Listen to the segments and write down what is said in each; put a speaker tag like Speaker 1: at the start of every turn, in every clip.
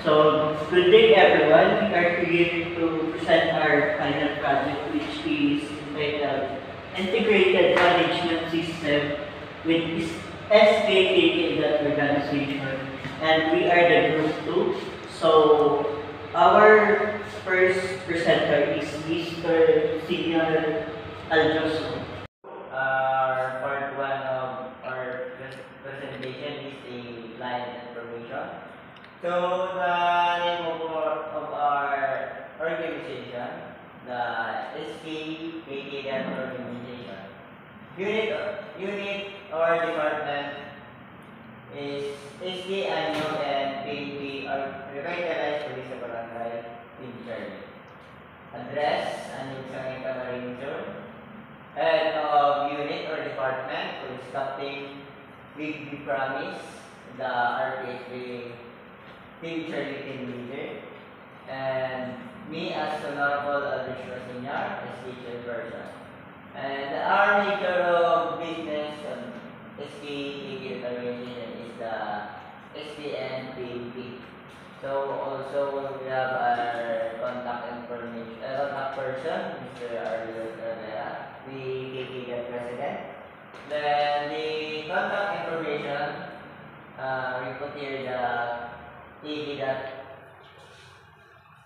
Speaker 1: So, good day everyone. We are here to present our final project, which is entitled Integrated Management System with SKKK organization. And we are the group 2. So, our first presenter is Mr. Senior Aljoso.
Speaker 2: Our part one of our presentation is the client information. So the name of our organization, the SKKK organization. Unit or department is SK Annual and PNP are revitalized police sa barangay in Charlie. Address and yung sa Camarines Zone. Head of unit or department who is Captain Big Promise, the RPS being Team Charlie Team Leader, and me as Honorable Additional Senior as teacher person. And our nature of business SKKK organization is the SPN PNP. So also we have our contact information, contact person, Mr. Arlo Rivera, the KKK president. Then the contact information, we put here the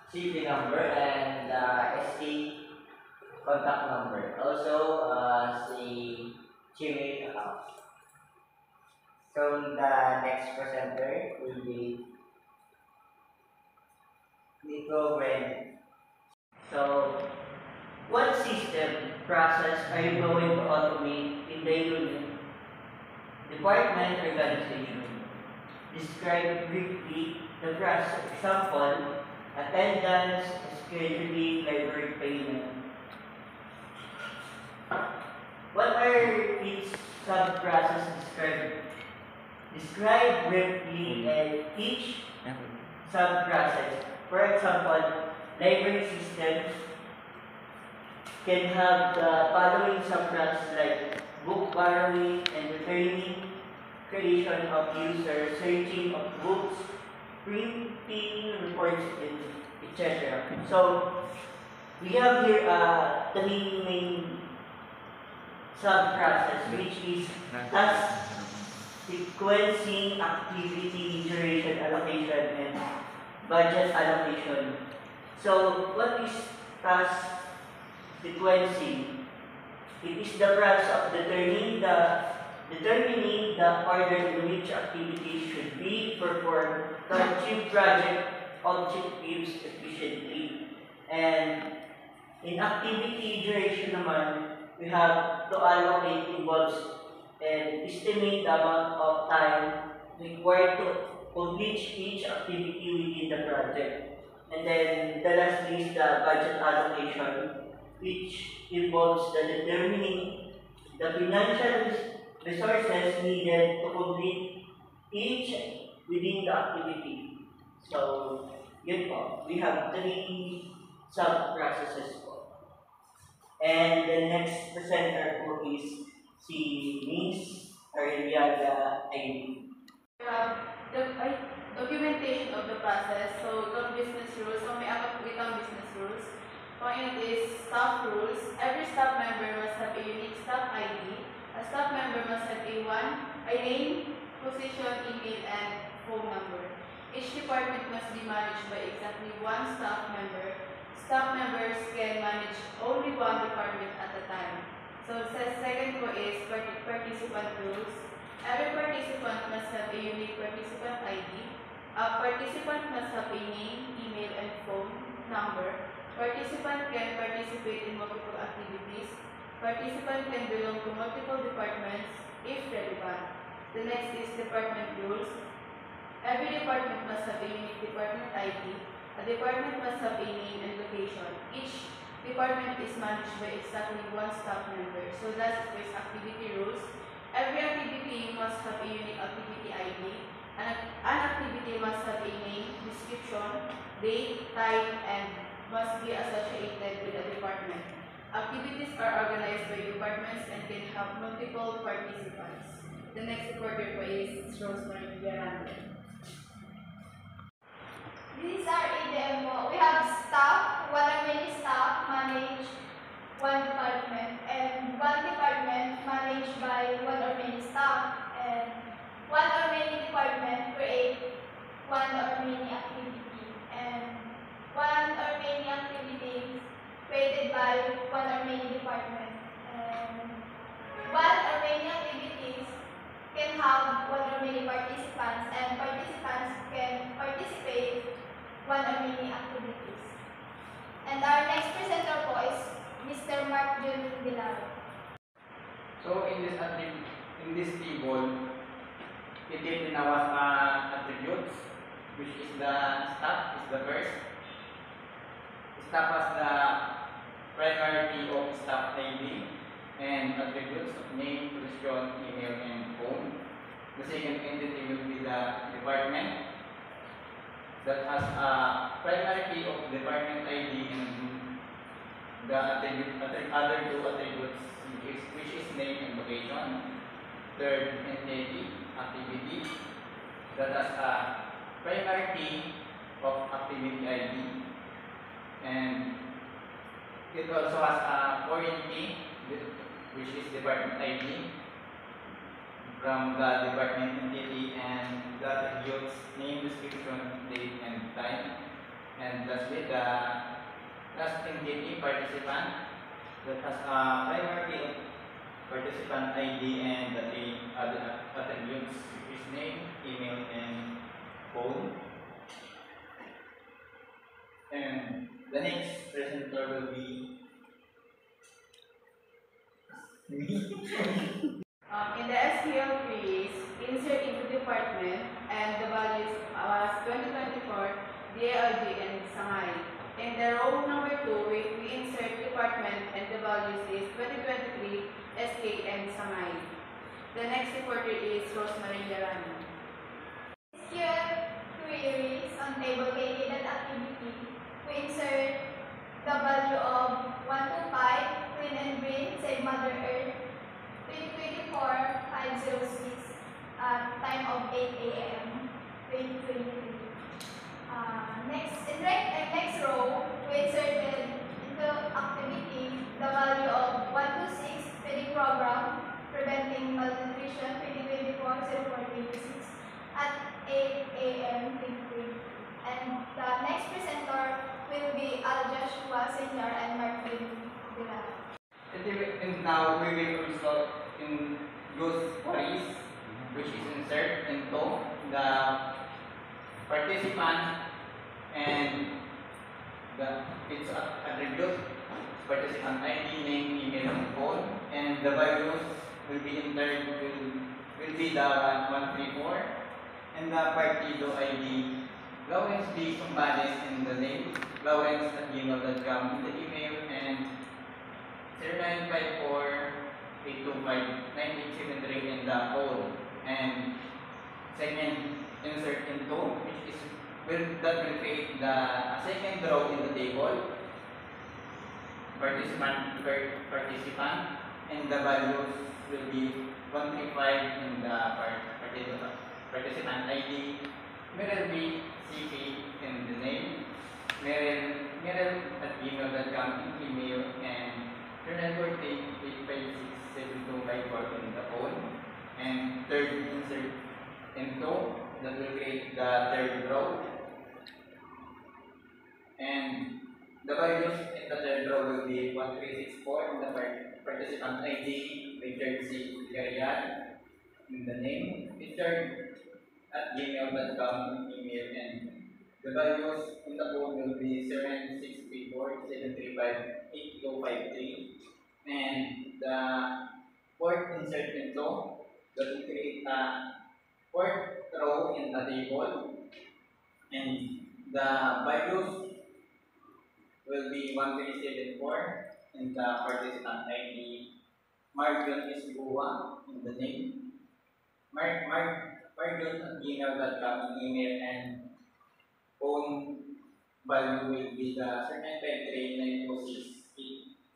Speaker 2: CP number and the ST contact number. Also the Gmail account. So the next presenter will be Nico Gwen.
Speaker 1: So, what system process are you going to automate in the unit? Department organization. Describe briefly the process. Example, attendance, scheduling, library payment. What are each sub-process described? Describe briefly and each sub-process. For example, library system can have the following sub-process like book borrowing and returning, creation of user, searching of books, printing reports, etc. So, we have here three main sub-process, which is task sequencing, activity, duration, allocation, and budget allocation. So, what is task sequencing? It is the process of determining the order in which activities should be performed to achieve project objectives efficiently. And in activity duration naman, we have to allocate involves and estimate the amount of time required to complete each activity within the project. And then the last is the budget allocation, which involves the determining the financial resources needed to complete each within the activity. So, yun po. We have three sub-processes po. And the next presenter po is si Miss Ariaga Aini.
Speaker 3: The documentation of the process. So, the business rules. So, may apat witang business rules. Point is staff rules. Every staff member must have a unique staff ID. A staff member must have a name, position, email, and phone number. Each department must be managed by exactly one staff member. Staff members can manage only one department at a time. So, the second po is participant rules. Every participant must have a unique participant ID. A participant must have a name, email, and phone number. Participant can participate in multiple activities. Participant can belong to multiple departments if relevant. The next is department rules. Every department must have a unique department ID. A department must have a name and location. Each department is managed by exactly one staff member. So that is activity rules. Every activity must have a unique activity ID. An activity must have a name, description, date, time, and must be associated with a department. Activities are organized by departments and can have multiple participants. The next reporter is Rosemary Garande.
Speaker 4: These are ADM po. We have staff, one or many staff manage one department, and one department managed by one or many staff, and one or many department create one or many activity, and one or many activities created by one or many department, and one or many activities can have one or many participants, and participants can participate one or many activities. And our next presenter po is Mr. Mark Jun Villar.
Speaker 5: So in this table, it is our attributes, which is the staff is the first. Staff has the priority of staff ID and attributes of name, position, email, and phone. The second entity will be the department that has a priority of department ID and the other two attributes, which is name and location. Third entity, activity, that has a priority of activity ID, and it also has a foreign key, which is department ID from the department entity, and the attributes name, description, date, and time. And lastly, the last entity, participant, that has a priority of participant ID and the other attributes, which is name, email, and phone. And the next presenter will be
Speaker 3: In the SQL queries, insert into department and the values was 2024, DALG and Sangay. In the row number 2, we insert department and the values is 2023, SK and Sangay. The next reporter is Rosemary Jarano.
Speaker 4: SQL queries on table activity. We insert the value of 125, Clean and Green, Save Mother Earth, 2024-506, time of 8 a.m. 2023. Next row, we inserted into activity the value of 126, feeding program, preventing malnutrition, 2024-04-26, at 8 a.m. 2023. And the next presenter will be Al Joshua Senior and Martin Villar.
Speaker 5: and now we will result in use queries, which is insert into the participant and its attribute, participant ID, name, email, and phone, and the values will be entered will be the 134, and the partido ID, Lawrence B. Sumbales in the name, Lawrence@gmail.com in the email, and 0954-825-9873 in the phone. And second, insert into, which is that will create the second row in the table, participant, and the values will be 135 in the participant ID, Meryl B. CP in the name, Meryl@gmail.com in email, and 0948-856-7254 in the phone. And third, insert into, that will create the third row. And the values in the third row will be 1364 in the participant ID, Richard C. Garian in the name, Richard@gmail.com email, and the values in the phone will be 7634-735-8253. And the fourth insert into, that will create a fourth row in the table, and the values will be 1374 in the participant ID, Marjon Isbua in the name, Marjon@gmail.com email, and phone value will be the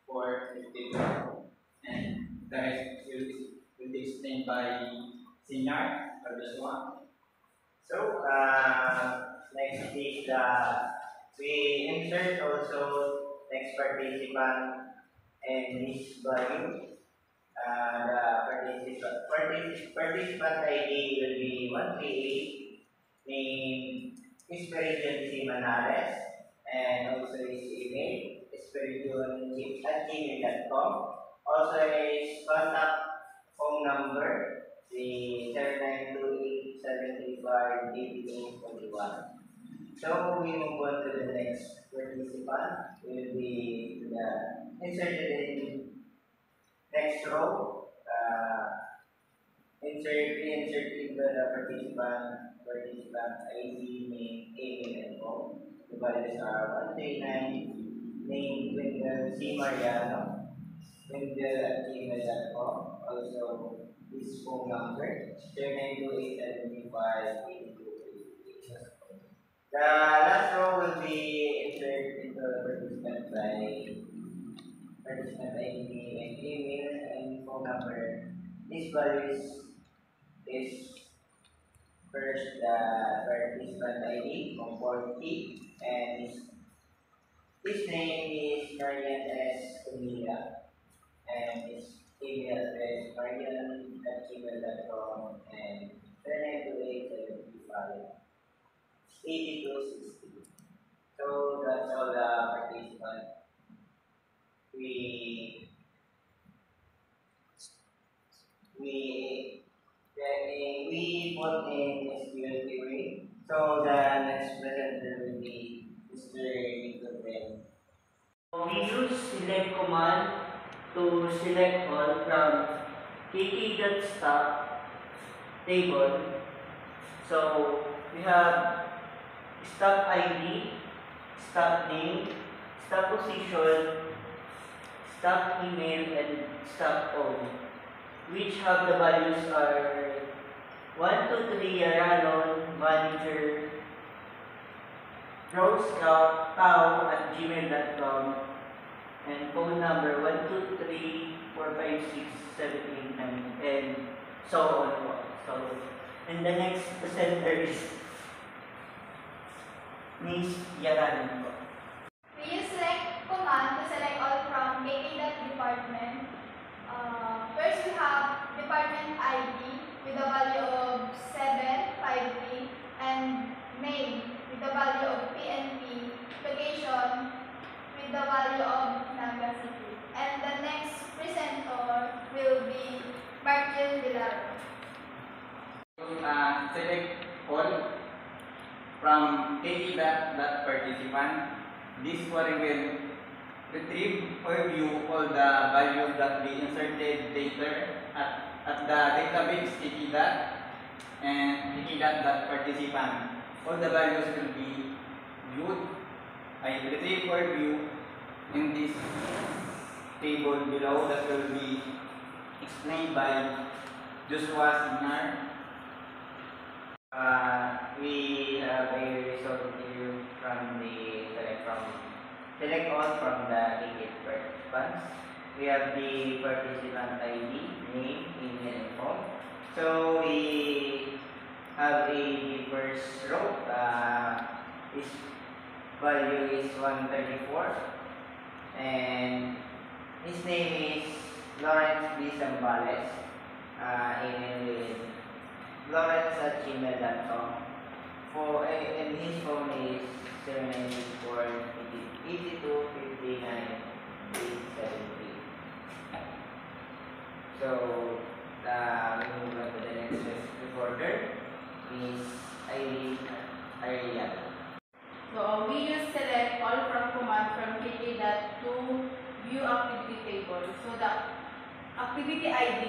Speaker 5: 0953-926-8452, and the rest will be explained by Sinar or Joshua.
Speaker 6: So,
Speaker 2: Next is we insert also next participant and his value. The participant ID will be 138, named Esperidion C. Manales, and also his email, esperidion@gmail.com. Also his contact phone number, the 7928-735-8241. So we move on to the next participant. Will be inserted in next row. Insert into the participant ID, name, email, and phone. The values are 139, name Wendell C. Mariano, Wendell@gmail.com. Also his phone number, 0928-735-8238. The last row will be inserted into the participant ID and email and phone number. This values is first the participant ID, comfort key, and his name is Marian S. Camila, and his email address marian@gmail.com and 7928-735-8260. So that's all the participants. We put in SQL query. So the next presenter will be Mr. Nico Ben.
Speaker 1: We use select command to select all from kk.stock table. So we have stock ID, stock name, stock position, stock email, and stock code, which have the values are 123 Aranon, manager, rose.cow@gmail.com, and phone number 123-456-789, and so on. So, and the next presenter is Miss Yaran.
Speaker 4: We use select command to select all from kk.department. First we have department ID with the value of 753 and name with the value of PNP, location with the value of Naga City. And the next presenter will be Martin Villar.
Speaker 5: Select all from kk.participant. This query will retrieve or view all the values that we inserted later at the database kk.participant. All the values will be viewed, retrieve or view in this table below that will be explained by Joshua Signar.
Speaker 2: We have a result here from the select all from the ticket participants. We have the participant ID, name, email, and phone. So we have the first row. His value is 134, and his name is Lawrence B. Zambales. Email is lawrence@gmail.com. And his phone is 794-8259-873. So we move on to the next recorder, Miss Ariel.
Speaker 3: So we use select all from command from kk.to view activity table. So the activity ID,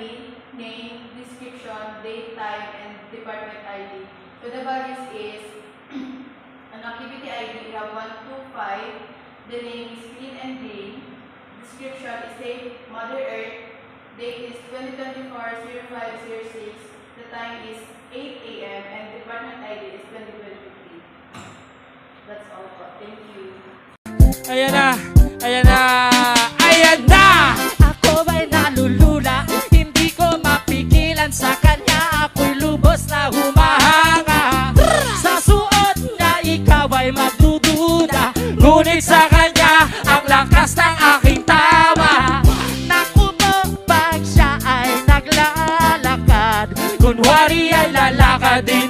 Speaker 3: name, description, date, time, and department ID. So the values is an activity ID we have 125. The name is Clean and Green. Description is Save Mother Earth. Date is 2024-05-06. The time is 8 a.m. and department ID is 2023. That's all po. Thank you.
Speaker 6: Ayan na! Ayan na! Ayan na! Ako ba'y nalulula? Hindi ko mapigilan sa kanya. Ako'y lubos na humahanga. Sa suot niya, January ay lalakad din